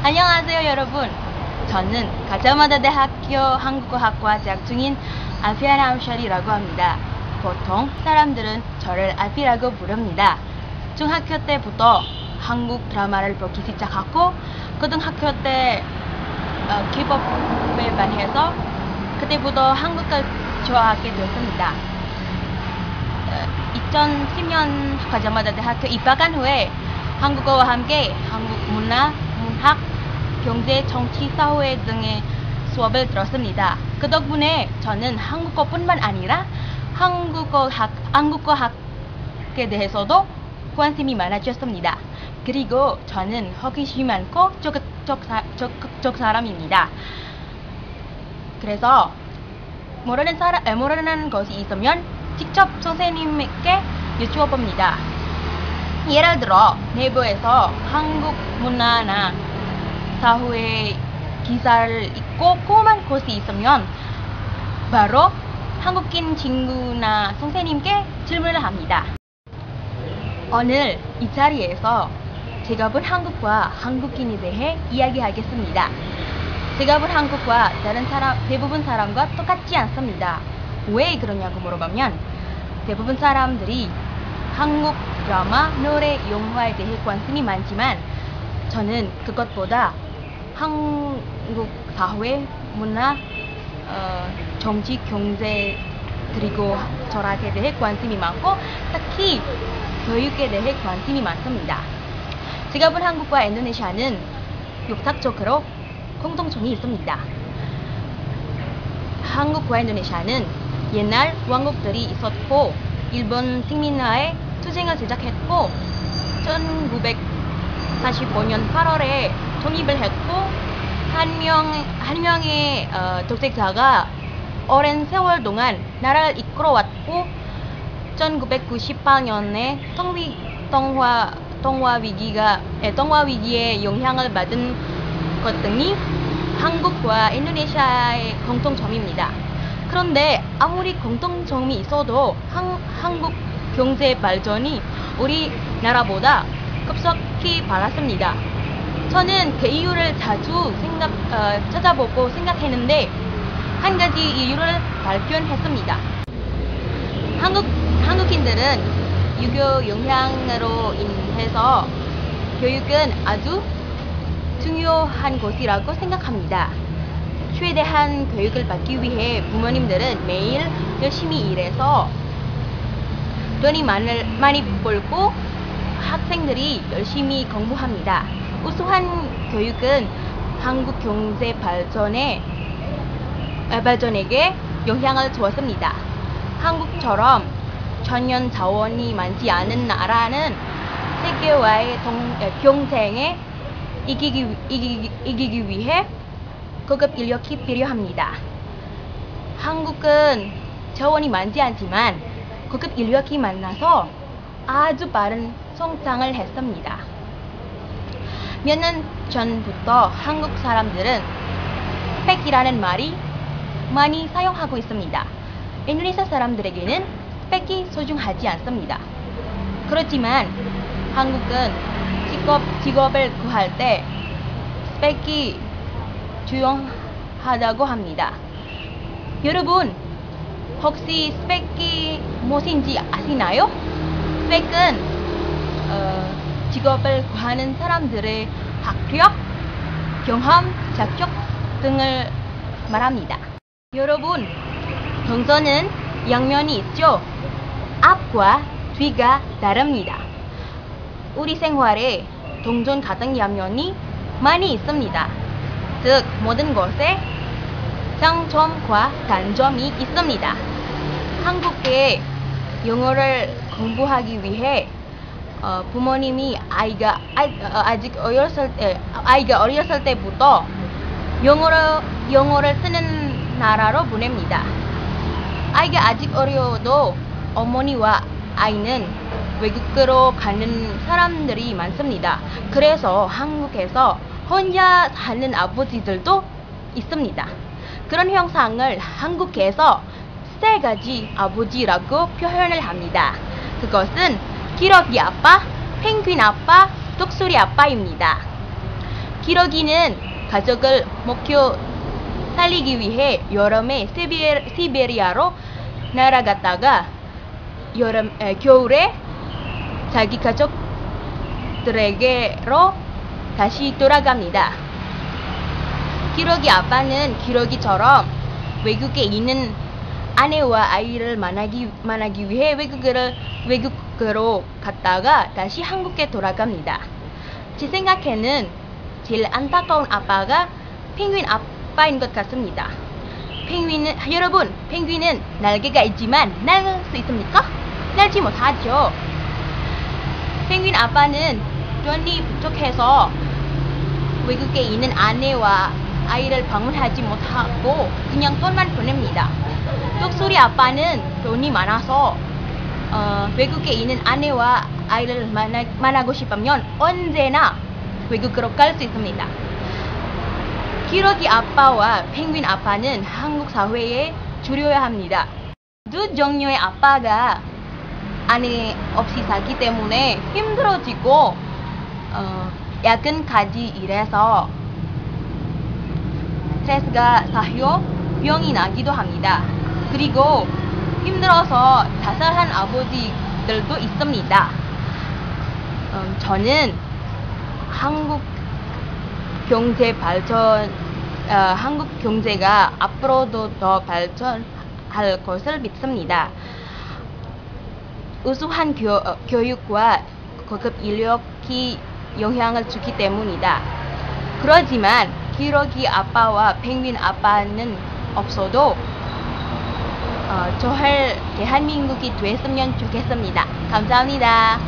안녕하세요 여러분. 저는 가자마자 대학교 한국어학과 재학 중인 알피아나 암샬이라고 합니다. 보통 사람들은 저를 알피라고 부릅니다. 중학교 때부터 한국 드라마를 보기 시작하고 고등학교 때 K-POP을 많이 해서 그때부터 한국을 좋아하게 되었습니다. 2010년 가자마자 대학교 입학한 후에 한국어와 함께 한국 문화, 문학, 경제, 정치, 사회 등의 수업을 들었습니다. 그 덕분에 저는 한국어뿐만 아니라 한국어학에 대해서도 관심이 많아졌습니다. 그리고 저는 호기심이 많고 적극적 사람입니다. 그래서 모르는 것이 있으면 직접 선생님께 여쭈어봅니다. 예를 들어 내부에서 한국 문화나 사회 기사를 읽고 궁금한 것이 있으면 바로 한국인 친구나 선생님께 질문을 합니다. 오늘 이 자리에서 제가 본 한국과 한국인에 대해 이야기하겠습니다. 제가 본 한국과 대부분 사람과 똑같지 않습니다. 왜 그러냐고 물어보면 대부분 사람들이 한국 드라마, 노래, 영화에 대해 관심이 많지만 저는 그것보다 한국 사회, 문화, 정치, 경제 그리고 철학에 대해 관심이 많고 특히 교육에 대해 관심이 많습니다. 제가 본 한국과 인도네시아는 역사적으로 공통점이 있습니다. 한국과 인도네시아는 옛날 왕국들이 있었고 일본 식민화에 투쟁을 시작했고 1945년 8월에 독립을 했고 한 명의 독재자가 오랜 세월 동안 나라를 이끌어왔고 1998년에 동화 위기에 영향을 받은 것 등이 한국과 인도네시아의 공통점입니다. 그런데 아무리 공통점이 있어도 한국 경제 발전이 우리나라보다 급속히 빨랐습니다. 저는 그 이유를 자주 찾아보고 생각했는데 한 가지 이유를 발견했습니다. 한국인들은 유교 영향으로 인해서 교육은 아주 중요한 것이라고 생각합니다. 최대한 교육을 받기 위해 부모님들은 매일 열심히 일해서 돈이 많이 벌고 학생들이 열심히 공부합니다. 우수한 교육은 한국 경제 발전에게 영향을 주었습니다. 한국처럼 천연 자원이 많지 않은 나라는 세계와의 경쟁에 이기기 위해 고급 인력이 필요합니다. 한국은 자원이 많지 않지만 고급 인력이 많아서 아주 빠른 성장을 했습니다. 몇 년 전부터 한국 사람들은 스펙이라는 말이 많이 사용하고 있습니다. 인도네시아 사람들에게는 스펙이 소중하지 않습니다. 그렇지만 한국은 직업을 구할 때 스펙이 중요하다고 합니다. 여러분 혹시 스펙이 무엇인지 아시나요? 스펙은 직업을 구하는 사람들의 학력, 경험, 자격 등을 말합니다. 여러분, 동전은 양면이 있죠? 앞과 뒤가 다릅니다. 우리 생활에 동전 같은 양면이 많이 있습니다. 즉, 모든 것에 장점과 단점이 있습니다. 한국에 영어를 공부하기 위해 부모님이 아이가 어렸을 때부터 영어를 쓰는 나라로 보냅니다. 아이가 아직 어려도 어머니와 아이는 외국으로 가는 사람들이 많습니다. 그래서 한국에서 혼자 사는 아버지들도 있습니다. 그런 형상을 한국에서 세 가지 아버지라고 표현을 합니다. 그것은 기러기 아빠, 펭귄 아빠, 독수리 아빠입니다. 기러기는 가족을 먹여 살리기 위해 여름에 시베리아로 날아갔다가 겨울에 자기 가족들에게로 다시 돌아갑니다. 기러기 아빠는 기러기처럼 외국에 있는 아내와 아이를 만나기 위해 외국으로 갔다가 다시 한국에 돌아갑니다. 제 생각에는 제일 안타까운 아빠가 펭귄 아빠인 것 같습니다. 여러분, 펭귄은 날개가 있지만 날 수 있습니까? 날지 못하죠. 펭귄 아빠는 돈이 부족해서 외국에 있는 아내와 아이를 방문하지 못하고 그냥 돈만 보냅니다. 독수리 아빠는 돈이 많아서 외국에 있는 아내와 아이를 만나고 싶으면 언제나 외국으로 갈 수 있습니다. 기러기 아빠와 펭귄 아빠는 한국 사회에 줄여야 합니다. 두 종류의 아빠가 아내 없이 살기 때문에 힘들어지고 야근까지 일해서 스트레스가 쌓여 병이 나기도 합니다. 그리고 힘들어서 자살한 아버지들도 있습니다. 저는 한국 경제가 앞으로도 더 발전할 것을 믿습니다. 우수한 교육과 고급 인력이 영향을 주기 때문이다. 그렇지만 기러기 아빠와 펭귄 아빠는 없어도 대한민국이 됐으면 좋겠습니다. 감사합니다.